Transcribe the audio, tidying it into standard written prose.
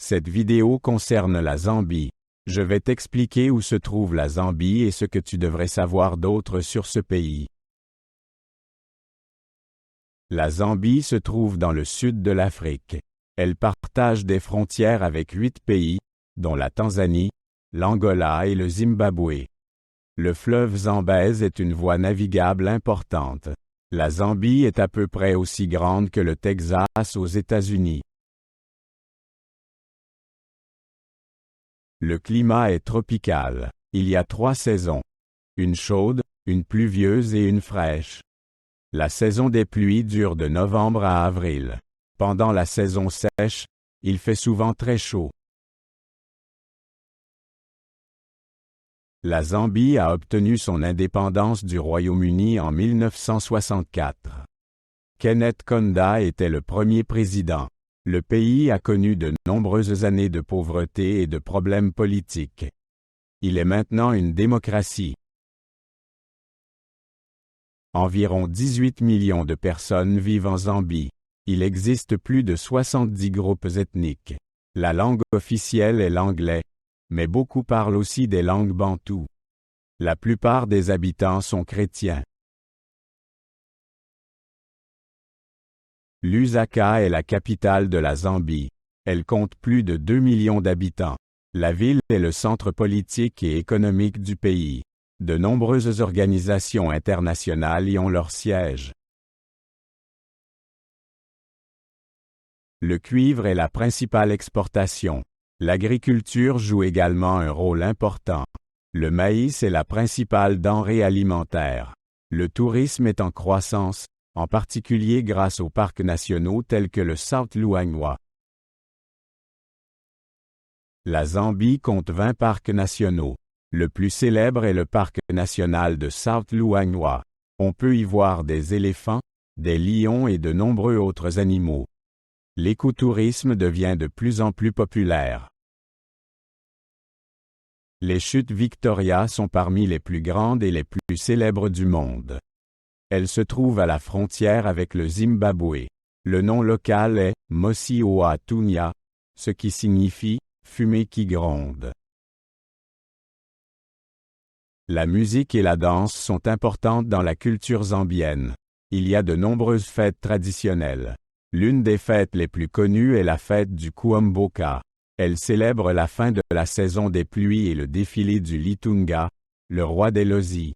Cette vidéo concerne la Zambie. Je vais t'expliquer où se trouve la Zambie et ce que tu devrais savoir d'autre sur ce pays. La Zambie se trouve dans le sud de l'Afrique. Elle partage des frontières avec 8 pays, dont la Tanzanie, l'Angola et le Zimbabwe. Le fleuve Zambèze est une voie navigable importante. La Zambie est à peu près aussi grande que le Texas aux États-Unis. Le climat est tropical. Il y a 3 saisons. Une chaude, une pluvieuse et une fraîche. La saison des pluies dure de novembre à avril. Pendant la saison sèche, il fait souvent très chaud. La Zambie a obtenu son indépendance du Royaume-Uni en 1964. Kenneth Kaunda était le premier président. Le pays a connu de nombreuses années de pauvreté et de problèmes politiques. Il est maintenant une démocratie. Environ 18 millions de personnes vivent en Zambie. Il existe plus de 70 groupes ethniques. La langue officielle est l'anglais, mais beaucoup parlent aussi des langues bantoues. La plupart des habitants sont chrétiens. Lusaka est la capitale de la Zambie. Elle compte plus de 2 millions d'habitants. La ville est le centre politique et économique du pays. De nombreuses organisations internationales y ont leur siège. Le cuivre est la principale exportation. L'agriculture joue également un rôle important. Le maïs est la principale denrée alimentaire. Le tourisme est en croissance, en particulier grâce aux parcs nationaux tels que le South Luangwa. La Zambie compte 20 parcs nationaux. Le plus célèbre est le parc national de South Luangwa. On peut y voir des éléphants, des lions et de nombreux autres animaux. L'écotourisme devient de plus en plus populaire. Les chutes Victoria sont parmi les plus grandes et les plus célèbres du monde. Elles se trouvent à la frontière avec le Zimbabwe. Le nom local est Mosi Oa Tunya, ce qui signifie « fumée qui gronde ». La musique et la danse sont importantes dans la culture zambienne. Il y a de nombreuses fêtes traditionnelles. L'une des fêtes les plus connues est la fête du Kuomboka. Elle célèbre la fin de la saison des pluies et le défilé du Litunga, le roi des Lozi.